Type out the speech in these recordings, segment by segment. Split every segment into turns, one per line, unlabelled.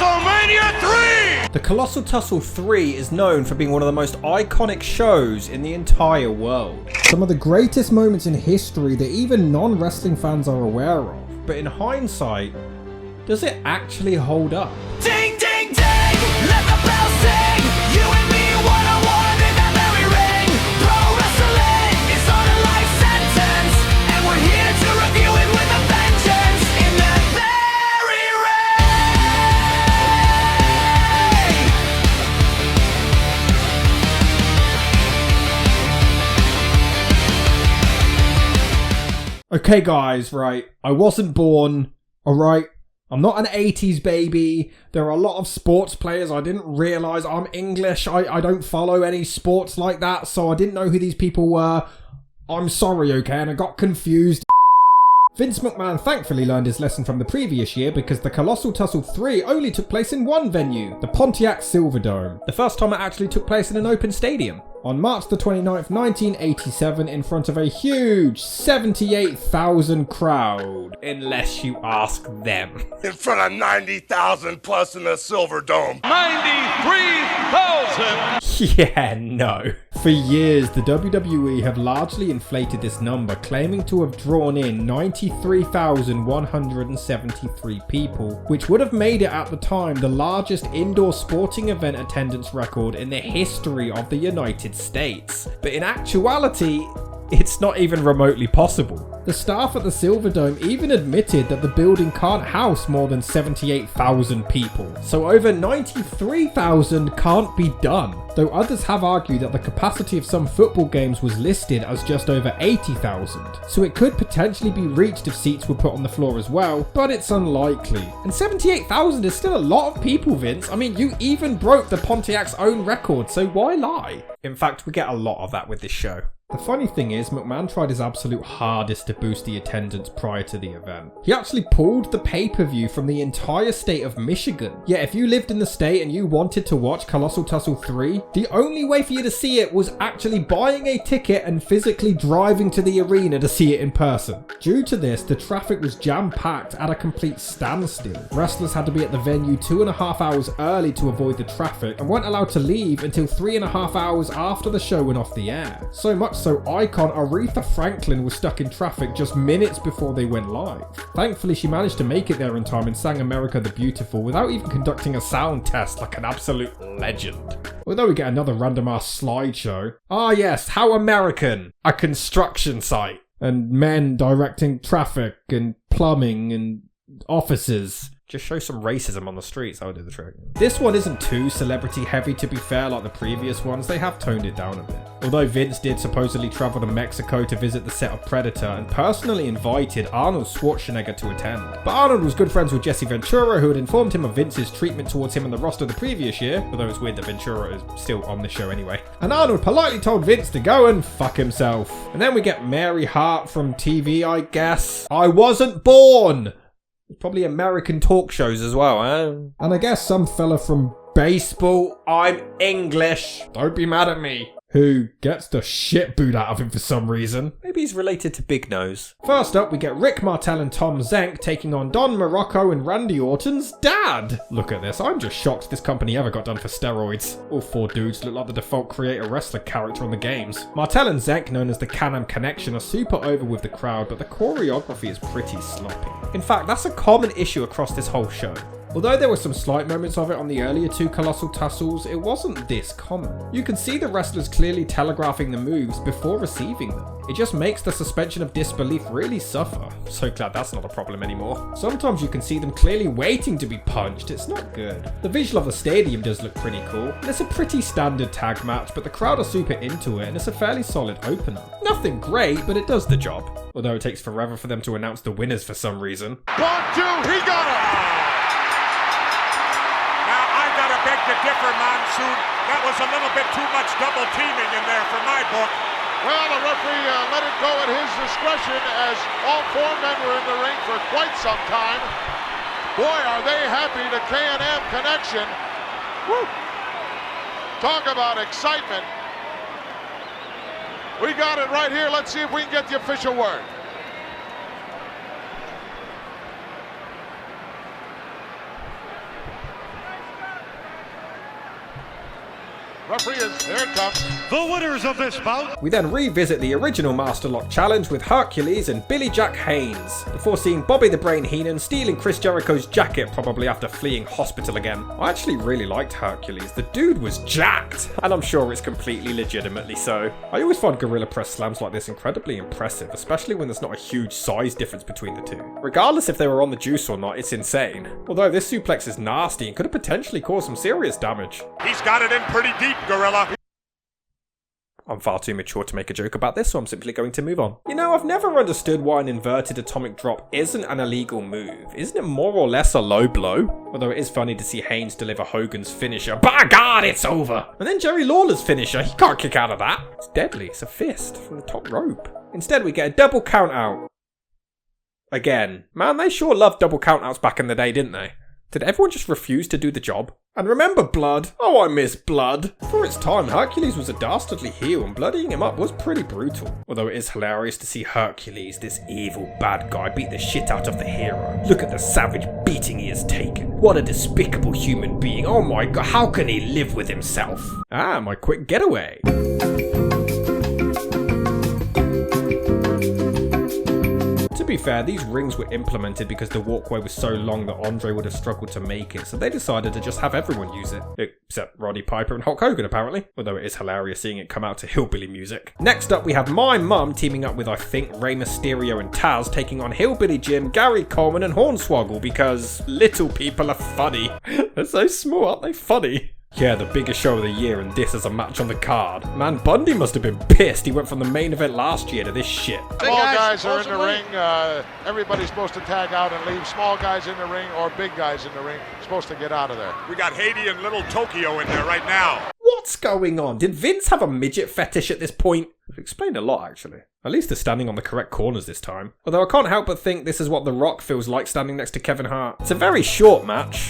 WrestleMania III! The Colossal Tussle 3 is known for being one of the most iconic shows in the entire world. Some of the greatest moments in history that even non-wrestling fans are aware of. But in hindsight, does it actually hold up?
Ding, ding, ding! Let the bell sing! You and me, one-on-one in that very ring! Pro wrestling is on a life sentence, and we're here to review it with a vengeance in that very ring!
Okay guys, right, I wasn't born, alright? I'm not an 80s baby. There are a lot of sports players. I didn't realise I'm English. I don't follow any sports like that, so I didn't know who these people were. I'm sorry, okay, and I got confused. Vince McMahon thankfully learned his lesson from the previous year because the Colossal Tussle 3 only took place in one venue, the Pontiac Silverdome. The first time it actually took place in an open stadium. On March the 29th, 1987, in front of a huge 78,000 crowd. Unless you ask them.
In front of 90,000 plus in the Silverdome.
93,000!
Yeah, no. For years, the WWE have largely inflated this number, claiming to have drawn in 93,173 people, which would have made it at the time the largest indoor sporting event attendance record in the history of the United States. But in actuality, it's not even remotely possible. The staff at the Silverdome even admitted that the building can't house more than 78,000 people, so over 93,000 can't be done, though others have argued that the capacity of some football games was listed as just over 80,000, so it could potentially be reached if seats were put on the floor as well, but it's unlikely. And 78,000 is still a lot of people, Vince. I mean, you even broke the Pontiac's own record, so why lie? In fact, we get a lot of that with this show. The funny thing is, McMahon tried his absolute hardest to boost the attendance prior to the event. He actually pulled the pay-per-view from the entire state of Michigan. Yet if you lived in the state and you wanted to watch Colossal Tussle 3, the only way for you to see it was actually buying a ticket and physically driving to the arena to see it in person. Due to this, the traffic was jam-packed at a complete standstill. Wrestlers had to be at the venue 2.5 hours early to avoid the traffic and weren't allowed to leave until 3.5 hours after the show went off the air. So much so icon Aretha Franklin was stuck in traffic just minutes before they went live. Thankfully she managed to make it there in time and sang America the Beautiful without even conducting a sound test like an absolute legend. Although we get another random ass slideshow. Ah yes, how American! A construction site. And men directing traffic and plumbing and offices. Just show some racism on the streets, that would do the trick. This one isn't too celebrity heavy to be fair like the previous ones, they have toned it down a bit. Although Vince did supposedly travel to Mexico to visit the set of Predator and personally invited Arnold Schwarzenegger to attend. But Arnold was good friends with Jesse Ventura, who had informed him of Vince's treatment towards him in the roster the previous year, although it's weird that Ventura is still on the show anyway. And Arnold politely told Vince to go and fuck himself. And then we get Mary Hart from TV, I guess. I wasn't born! Probably American talk shows as well, eh? And I guess some fella from baseball. I'm English. Don't be mad at me. Who gets the shit booed out of him for some reason. Maybe he's related to Big Nose. First up, we get Rick Martel and Tom Zenk taking on Don Morocco and Randy Orton's dad. Look at this, I'm just shocked this company ever got done for steroids. All four dudes look like the default creator wrestler character on the games. Martel and Zenk, known as the Can-Am Connection, are super over with the crowd, but the choreography is pretty sloppy. In fact, that's a common issue across this whole show. Although there were some slight moments of it on the earlier two Colossal Tussles, it wasn't this common. You can see the wrestlers clearly telegraphing the moves before receiving them. It just makes the suspension of disbelief really suffer. So glad that's not a problem anymore. Sometimes you can see them clearly waiting to be punched, it's not good. The visual of the stadium does look pretty cool, and it's a pretty standard tag match, but the crowd are super into it and it's a fairly solid opener. Nothing great, but it does the job. Although it takes forever for them to announce the winners for some reason.
1, 2, he got him! Beg to differ, Monsoon. That was a little bit too much double teaming in there for my book. Well, the referee let it go at his discretion as all four men were in the ring for quite some time. Boy, are they happy, the K&M Connection. Woo! Talk about excitement. We got it right here. Let's see if we can get the official word. Referee is, here it comes.
The winners of this bout.
We then revisit the original Master Lock Challenge with Hercules and Billy Jack Haynes, before seeing Bobby the Brain Heenan stealing Chris Jericho's jacket probably after fleeing hospital again. I actually really liked Hercules. The dude was jacked, and I'm sure it's completely legitimately so. I always find gorilla press slams like this incredibly impressive, especially when there's not a huge size difference between the two. Regardless if they were on the juice or not, it's insane. Although this suplex is nasty and could have potentially caused some serious damage.
He's got it in pretty deep, Gorilla.
I'm far too mature to make a joke about this, so I'm simply going to move on. You know, I've never understood why an inverted atomic drop isn't an illegal move. Isn't it more or less a low blow? Although it is funny to see Haynes deliver Hogan's finisher. By God, it's over! And then Jerry Lawler's finisher, he can't kick out of that. It's deadly, it's a fist from the top rope. Instead, we get a double count out. Again. Man, they sure loved double count outs back in the day, didn't they? Did everyone just refuse to do the job? And remember blood? Oh, I miss blood. For its time, Hercules was a dastardly heel and bloodying him up was pretty brutal. Although it is hilarious to see Hercules, this evil bad guy, beat the shit out of the hero. Look at the savage beating he has taken. What a despicable human being. Oh my God, how can he live with himself? Ah, my quick getaway. To be fair, these rings were implemented because the walkway was so long that Andre would have struggled to make it, so they decided to just have everyone use it. Except Roddy Piper and Hulk Hogan, apparently. Although it is hilarious seeing it come out to hillbilly music. Next up, we have my mum teaming up with, I think, Rey Mysterio and Taz, taking on Hillbilly Jim, Gary Coleman and Hornswoggle, because little people are funny. They're so small, aren't they funny? Yeah, the biggest show of the year, and this is a match on the card. Man, Bundy must have been pissed. He went from the main event last year to this shit.
Small guys are in the ring. Everybody's supposed to tag out and leave. Small guys in the ring or big guys in the ring supposed to get out of there. We got Haiti and Little Tokyo in there right now.
What's going on? Did Vince have a midget fetish at this point? It explained a lot, actually. At least they're standing on the correct corners this time. Although I can't help but think this is what The Rock feels like standing next to Kevin Hart. It's a very short match,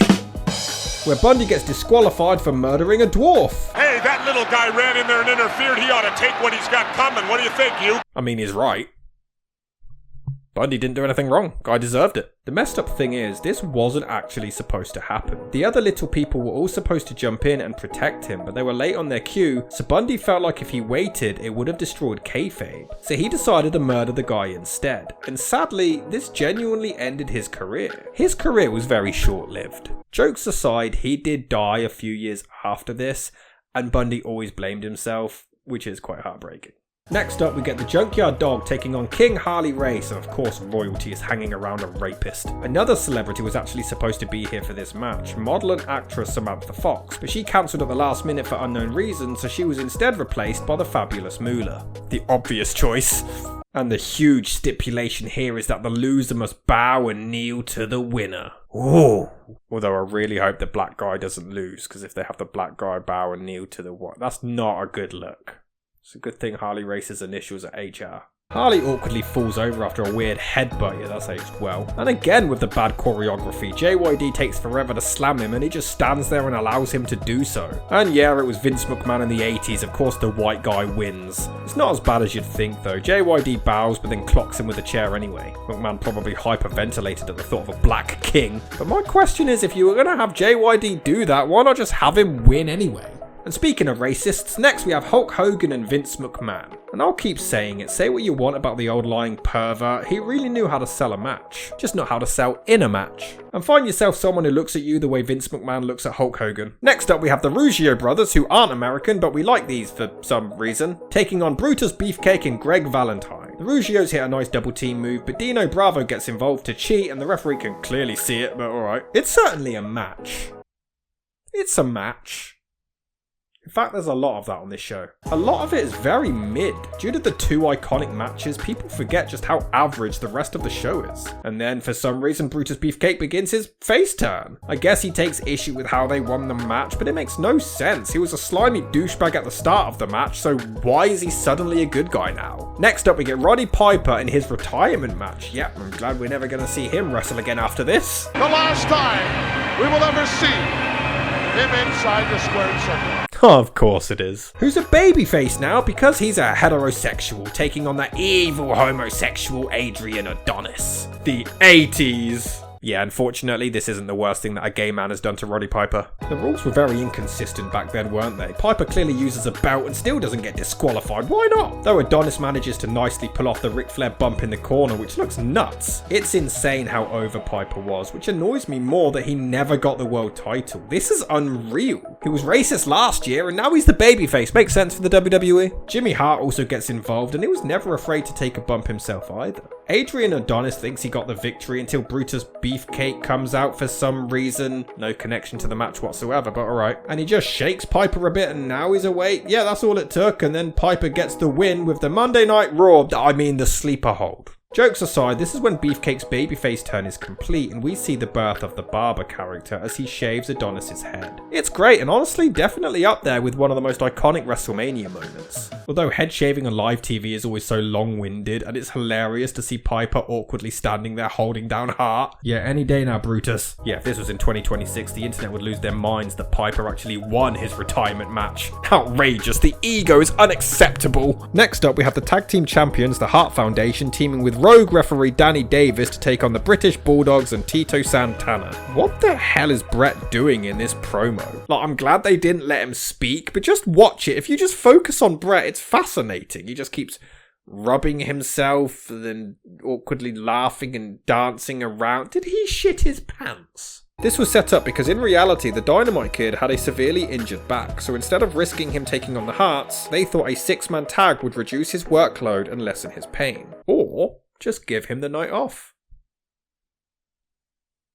where Bundy gets disqualified for murdering a dwarf.
Hey, that little guy ran in there and interfered. He ought to take what he's got coming. What do you think, you?
I mean, he's right. Bundy didn't do anything wrong. Guy deserved it. The messed up thing is, this wasn't actually supposed to happen. The other little people were all supposed to jump in and protect him, but they were late on their cue, so Bundy felt like if he waited, it would have destroyed kayfabe. So he decided to murder the guy instead. And sadly, this genuinely ended his career. His career was very short-lived. Jokes aside, he did die a few years after this, and Bundy always blamed himself, which is quite heartbreaking. Next up, we get the Junkyard Dog taking on King Harley Race, and of course royalty is hanging around a rapist. Another celebrity was actually supposed to be here for this match, model and actress Samantha Fox, but she cancelled at the last minute for unknown reasons, so she was instead replaced by the fabulous Moolah. The obvious choice. And the huge stipulation here is that the loser must bow and kneel to the winner. Ooh. Although I really hope the black guy doesn't lose, because if they have the black guy bow and kneel to the what, that's not a good look. It's a good thing Harley Race's initials are HR. Harley awkwardly falls over after a weird headbutt, yeah, that's aged well. And again with the bad choreography, JYD takes forever to slam him and he just stands there and allows him to do so. And yeah, it was Vince McMahon in the 80s, of course the white guy wins. It's not as bad as you'd think though. JYD bows but then clocks him with a chair anyway. McMahon probably hyperventilated at the thought of a black king. But my question is, if you were going to have JYD do that, why not just have him win anyway? And speaking of racists, next we have Hulk Hogan and Vince McMahon. And I'll keep saying it, say what you want about the old lying pervert, he really knew how to sell a match, just not how to sell in a match. And find yourself someone who looks at you the way Vince McMahon looks at Hulk Hogan. Next up we have the Rougeaus brothers, who aren't American, but we like these for some reason, taking on Brutus Beefcake and Greg Valentine. The Rougeaus hit a nice double team move, but Dino Bravo gets involved to cheat and the referee can clearly see it, but alright. It's certainly a match. It's a match. In fact, there's a lot of that on this show. A lot of it is very mid. Due to the two iconic matches, people forget just how average the rest of the show is. And then, for some reason, Brutus Beefcake begins his face turn. I guess he takes issue with how they won the match, but it makes no sense. He was a slimy douchebag at the start of the match, so why is he suddenly a good guy now? Next up, we get Roddy Piper in his retirement match. Yep, I'm glad we're never going to see him wrestle again after this.
The last time we will ever see him inside the squared circle.
Oh, of course it is. Who's a babyface now because he's a heterosexual, taking on that evil homosexual Adrian Adonis. The 80s. Yeah, unfortunately, this isn't the worst thing that a gay man has done to Roddy Piper. The rules were very inconsistent back then, weren't they? Piper clearly uses a belt and still doesn't get disqualified. Why not? Though Adonis manages to nicely pull off the Ric Flair bump in the corner, which looks nuts. It's insane how over Piper was, which annoys me more that he never got the world title. This is unreal. He was racist last year and now he's the babyface. Makes sense for the WWE. Jimmy Hart also gets involved and he was never afraid to take a bump himself either. Adrian Adonis thinks he got the victory until Brutus Beefcake comes out for some reason. No connection to the match whatsoever, but alright. And he just shakes Piper a bit and now he's awake. Yeah, that's all it took. And then Piper gets the win with the Monday Night Raw, the sleeper hold. Jokes aside, this is when Beefcake's babyface turn is complete and we see the birth of the barber character as he shaves Adonis's head. It's great and honestly definitely up there with one of the most iconic WrestleMania moments. Although head shaving on live TV is always so long-winded and it's hilarious to see Piper awkwardly standing there holding down Hart. Yeah, any day now, Brutus. Yeah, if this was in 2026, the internet would lose their minds that Piper actually won his retirement match. Outrageous, the ego is unacceptable. Next up, we have the tag team champions, the Hart Foundation, teaming with rogue referee Danny Davis to take on the British Bulldogs and Tito Santana. What the hell is Bret doing in this promo? Like, I'm glad they didn't let him speak, but just watch it. If you just focus on Bret, it's fascinating. He just keeps rubbing himself and then awkwardly laughing and dancing around. Did he shit his pants? This was set up because in reality the Dynamite Kid had a severely injured back, so instead of risking him taking on the Harts, they thought a 6-man tag would reduce his workload and lessen his pain. Or just give him the night off.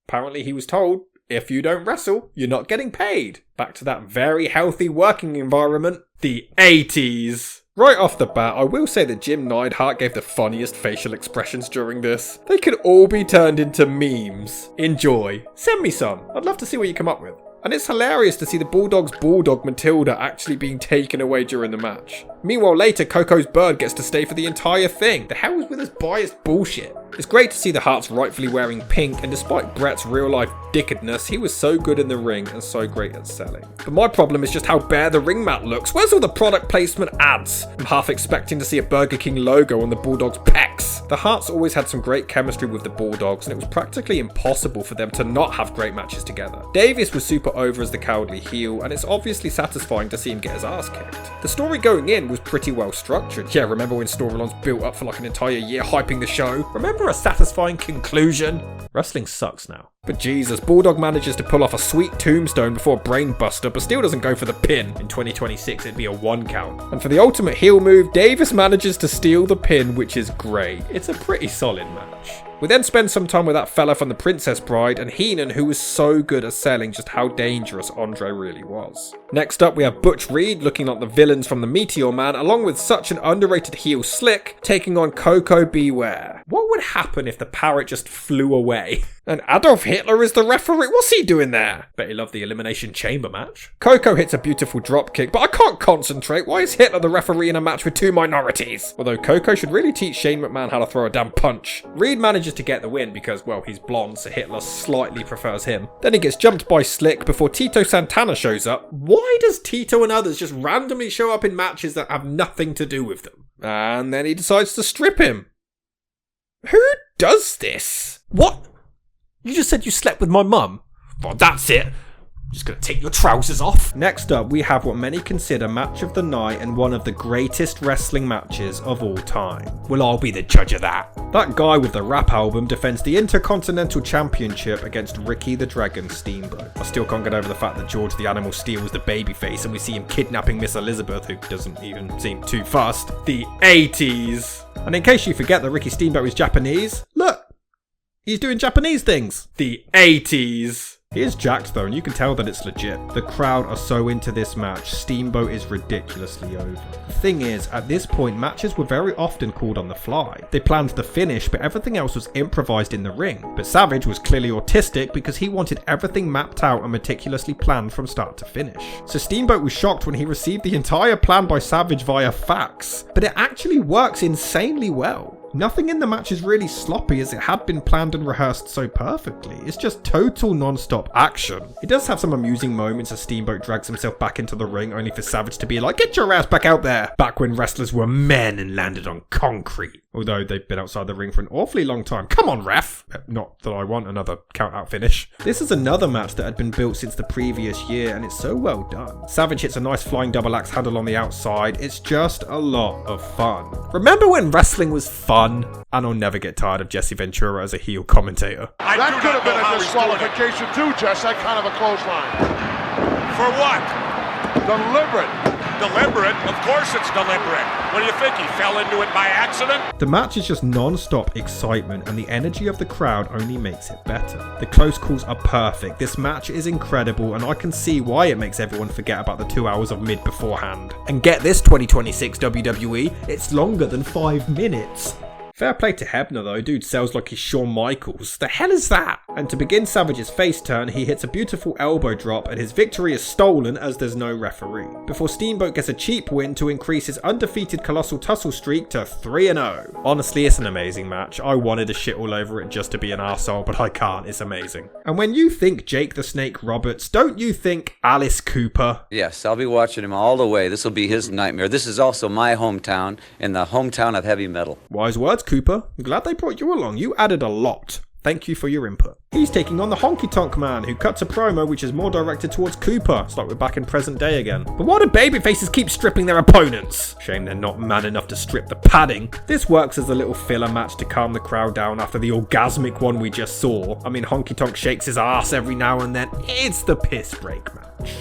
Apparently he was told, if you don't wrestle, you're not getting paid. Back to that very healthy working environment. The 80s. Right off the bat, I will say that Jim Neidhart gave the funniest facial expressions during this. They could all be turned into memes. Enjoy. Send me some. I'd love to see what you come up with. And it's hilarious to see the Bulldog's bulldog Matilda actually being taken away during the match. Meanwhile later, Koko's bird gets to stay for the entire thing. The hell is with this biased bullshit? It's great to see the Harts rightfully wearing pink, and despite Bret's real life dickedness, he was so good in the ring and so great at selling. But my problem is just how bare the ring mat looks. Where's all the product placement ads? I'm half expecting to see a Burger King logo on the Bulldogs' pecs. The Harts always had some great chemistry with the Bulldogs, and it was practically impossible for them to not have great matches together. Davis was super over as the cowardly heel, and it's obviously satisfying to see him get his ass kicked. The story going in was pretty well structured. Yeah, remember when storylines built up for like an entire year hyping the show? Remember a satisfying conclusion? Wrestling sucks now. But Jesus, Bulldog manages to pull off a sweet tombstone before Brainbuster, but still doesn't go for the pin. In 2026, it'd be a 1 count. And for the ultimate heel move, Davis manages to steal the pin, which is great. It's a pretty solid match. We then spend some time with that fella from the Princess Bride and Heenan, who was so good at selling just how dangerous Andre really was. Next up, we have Butch Reed looking like the villains from the Meteor Man, along with such an underrated heel Slick, taking on Koko Beware. What would happen if the parrot just flew away? And Adolf Hitler is the referee? What's he doing there? Bet he loved the Elimination Chamber match. Koko hits a beautiful dropkick, but I can't concentrate. Why is Hitler the referee in a match with 2 minorities? Although Koko should really teach Shane McMahon how to throw a damn punch. Reed manages to get the win because, well, he's blonde, so Hitler slightly prefers him. Then he gets jumped by Slick before Tito Santana shows up. Why does Tito and others just randomly show up in matches that have nothing to do with them? And then he decides to strip him. Who does this? What? You just said you slept with my mum? Well, that's it. I'm just gonna take your trousers off. Next up, we have what many consider match of the night and one of the greatest wrestling matches of all time. Well, I'll be the judge of that. That guy with the rap album defends the Intercontinental Championship against Ricky the Dragon Steamboat. I still can't get over the fact that George the Animal Steel was the babyface and we see him kidnapping Miss Elizabeth, who doesn't even seem too fussed. The 80s. And in case you forget that Ricky Steamboat is Japanese, look, he's doing Japanese things. The 80s. He is jacked though, and you can tell that it's legit. The crowd are so into this match, Steamboat is ridiculously over. The thing is, at this point, matches were very often called on the fly. They planned the finish, but everything else was improvised in the ring. But Savage was clearly autistic because he wanted everything mapped out and meticulously planned from start to finish. So Steamboat was shocked when he received the entire plan by Savage via fax. But it actually works insanely well. Nothing in the match is really sloppy as it had been planned and rehearsed so perfectly. It's just total non-stop action. It does have some amusing moments as Steamboat drags himself back into the ring only for Savage to be like, "Get your ass back out there!" Back when wrestlers were men and landed on concrete. Although they've been outside the ring for an awfully long time. Come on, ref! Not that I want another count-out finish. This is another match that had been built since the previous year and it's so well done. Savage hits a nice flying double axe handle on the outside. It's just a lot of fun. Remember when wrestling was fun? And I'll never get tired of Jesse Ventura as a heel commentator.
That could have been a disqualification too, Jess. That kind of a clothesline.
For what?
Deliberate.
Deliberate? Of course it's deliberate. What do you think? He fell into it by accident?
The match is just non-stop excitement and the energy of the crowd only makes it better. The close calls are perfect. This match is incredible and I can see why it makes everyone forget about the 2 hours of mid beforehand. And get this 2026 WWE, it's longer than 5 minutes. Fair play to Hebner though, dude sells like he's Shawn Michaels. The hell is that? And to begin Savage's face turn, he hits a beautiful elbow drop and his victory is stolen as there's no referee. Before Steamboat gets a cheap win to increase his undefeated Colossal Tussle streak to 3-0. Honestly, it's an amazing match. I wanted to shit all over it just to be an arsehole, but I can't, it's amazing. And when you think Jake the Snake Roberts, don't you think Alice Cooper?
Yes, I'll be watching him all the way. This will be his nightmare. This is also my hometown and the hometown of heavy metal.
Wise words, Cooper. I'm glad they brought you along. You added a lot. Thank you for your input. He's taking on the Honky Tonk Man, who cuts a promo which is more directed towards Cooper. It's like we're back in present day again. But why do babyfaces keep stripping their opponents? Shame they're not man enough to strip the padding. This works as a little filler match to calm the crowd down after the orgasmic one we just saw. I mean, Honky Tonk shakes his ass every now and then. It's the piss break match.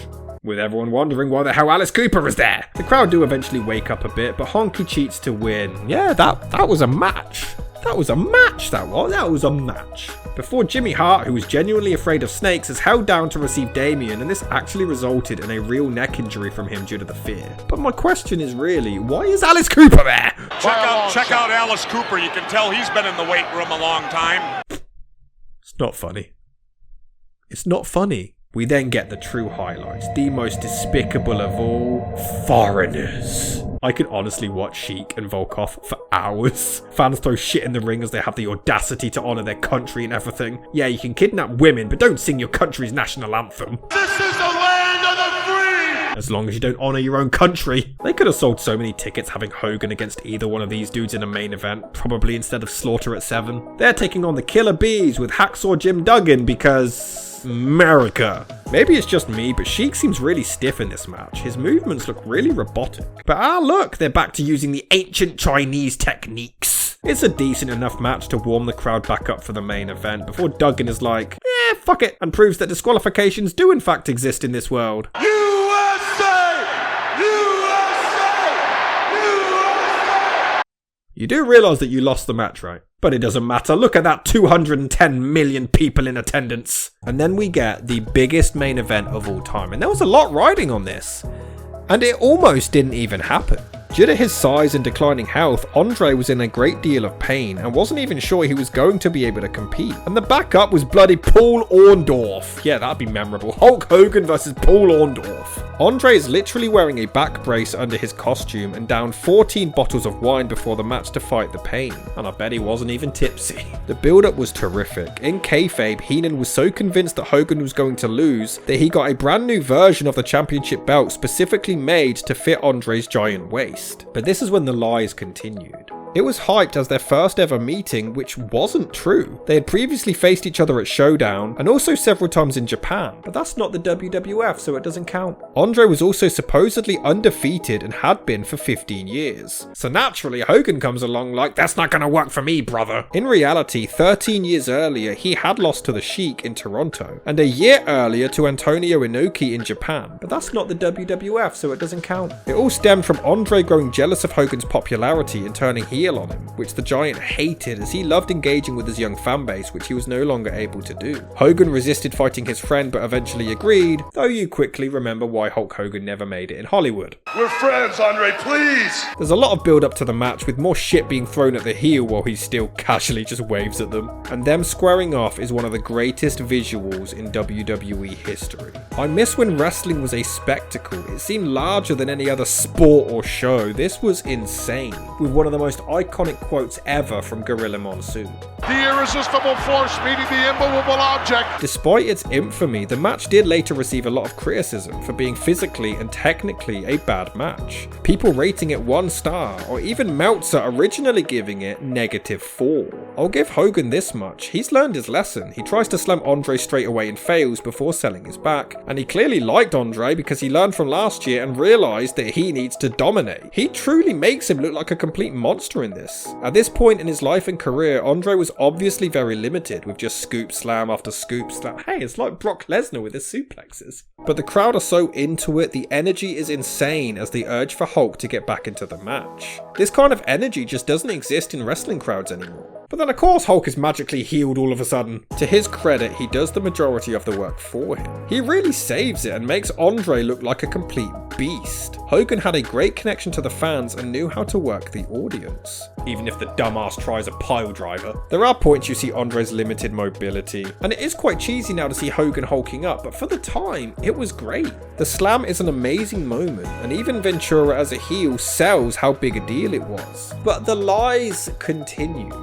With everyone wondering why the hell Alice Cooper is there. The crowd do eventually wake up a bit, but Honky cheats to win. Yeah, that was a match. That was a match, that was a match. Before Jimmy Hart, who was genuinely afraid of snakes, is held down to receive Damien, and this actually resulted in a real neck injury from him due to the fear. But my question is really, why is Alice Cooper there?
Check out Alice Cooper. You can tell he's been in the weight room a long time.
It's not funny. It's not funny. We then get the true highlights, the most despicable of all, foreigners. I could honestly watch Sheik and Volkoff for hours. Fans throw shit in the ring as they have the audacity to honour their country and everything. Yeah, you can kidnap women, but don't sing your country's national anthem.
This is the land of the free!
As long as you don't honour your own country. They could have sold so many tickets having Hogan against either one of these dudes in a main event, probably instead of Slaughter at 7. They're taking on the Killer Bees with Hacksaw Jim Duggan because... America. Maybe it's just me, but Sheik seems really stiff in this match. His movements look really robotic. But look, they're back to using the ancient Chinese techniques. It's a decent enough match to warm the crowd back up for the main event before Duggan is like, fuck it, and proves that disqualifications do in fact exist in this world.
USA!
You do realise that you lost the match, right? But it doesn't matter. Look at that 210 million people in attendance. And then we get the biggest main event of all time. And there was a lot riding on this. And it almost didn't even happen. Due to his size and declining health, Andre was in a great deal of pain and wasn't even sure he was going to be able to compete. And the backup was bloody Paul Orndorff. Yeah, that'd be memorable. Hulk Hogan versus Paul Orndorff. Andre is literally wearing a back brace under his costume and downed 14 bottles of wine before the match to fight the pain. And I bet he wasn't even tipsy. The build-up was terrific. In kayfabe, Heenan was so convinced that Hogan was going to lose that he got a brand new version of the championship belt specifically made to fit Andre's giant waist. But this is when the lies continued. It was hyped as their first ever meeting, which wasn't true. They had previously faced each other at Showdown and also several times in Japan, but that's not the WWF, so it doesn't count. Andre was also supposedly undefeated and had been for 15 years. So naturally, Hogan comes along like, that's not gonna work for me, brother. In reality, 13 years earlier, he had lost to the Sheik in Toronto, and a year earlier to Antonio Inoki in Japan, but that's not the WWF, so it doesn't count. It all stemmed from Andre growing jealous of Hogan's popularity and turning heel on him, which the Giant hated as he loved engaging with his young fanbase, which he was no longer able to do. Hogan resisted fighting his friend but eventually agreed, though you quickly remember why Hulk Hogan never made it in Hollywood.
We're friends, Andre, please.
There's a lot of build up to the match, with more shit being thrown at the heel while he still casually just waves at them. And them squaring off is one of the greatest visuals in WWE history. I miss when wrestling was a spectacle. It seemed larger than any other sport or show. This was insane, with one of the most iconic quotes ever from Gorilla Monsoon.
The irresistible force meeting the immovable object.
Despite its infamy, the match did later receive a lot of criticism for being physically and technically a bad match. People rating it 1 star, or even Meltzer originally giving it -4. I'll give Hogan this much: he's learned his lesson. He tries to slam Andre straight away and fails before selling his back, and he clearly liked Andre because he learned from last year and realised that he needs to dominate. He truly makes him look like a complete monster in this. At this point in his life and career, Andre was obviously very limited, with just scoop slam after scoop slam. Hey, it's like Brock Lesnar with his suplexes. But the crowd are so into it, the energy is insane as they urge for Hulk to get back into the match. This kind of energy just doesn't exist in wrestling crowds anymore. But then of course Hulk is magically healed all of a sudden. To his credit, he does the majority of the work for him. He really saves it and makes Andre look like a complete beast. Hogan had a great connection to the fans and knew how to work the audience, even if the dumbass tries a pile driver. There are points you see Andre's limited mobility, and it is quite cheesy now to see Hogan hulking up, but for the time, it was great. The slam is an amazing moment, and even Ventura as a heel sells how big a deal it was. But the lies continued.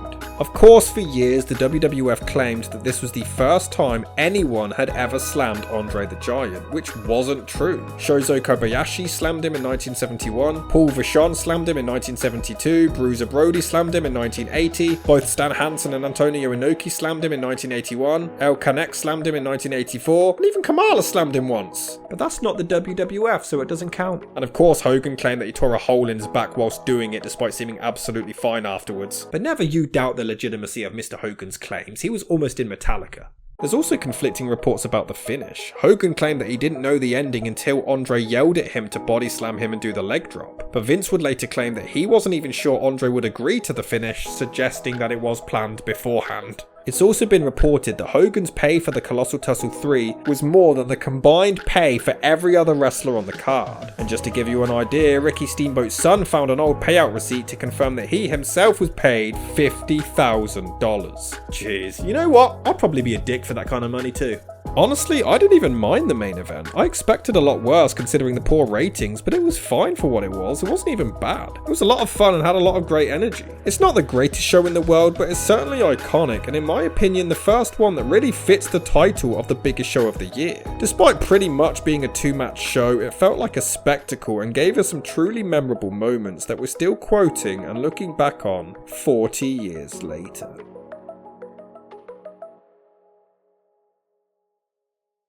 Of course, for years, the WWF claimed that this was the first time anyone had ever slammed André the Giant, which wasn't true. Shozo Kobayashi slammed him in 1971, Paul Vachon slammed him in 1972, Bruiser Brody slammed him in 1980, both Stan Hansen and Antonio Inoki slammed him in 1981, El Canek slammed him in 1984, and even Kamala slammed him once. But that's not the WWF, so it doesn't count. And of course, Hogan claimed that he tore a hole in his back whilst doing it, despite seeming absolutely fine afterwards. But never you doubt the legitimacy of Mr. Hogan's claims. He was almost in Metallica. There's also conflicting reports about the finish. Hogan claimed that he didn't know the ending until Andre yelled at him to body slam him and do the leg drop. But Vince would later claim that he wasn't even sure Andre would agree to the finish, suggesting that it was planned beforehand. It's also been reported that Hogan's pay for the Colossal Tussle 3 was more than the combined pay for every other wrestler on the card. And just to give you an idea, Ricky Steamboat's son found an old payout receipt to confirm that he himself was paid $50,000. Jeez, you know what? I'd probably be a dick for that kind of money too. Honestly, I didn't even mind the main event. I expected a lot worse considering the poor ratings, but it was fine for what it was. It wasn't even bad. It was a lot of fun and had a lot of great energy. It's not the greatest show in the world, but it's certainly iconic, and in my opinion, the first one that really fits the title of the biggest show of the year. Despite pretty much being a 2-match show, it felt like a spectacle and gave us some truly memorable moments that we're still quoting and looking back on 40 years later.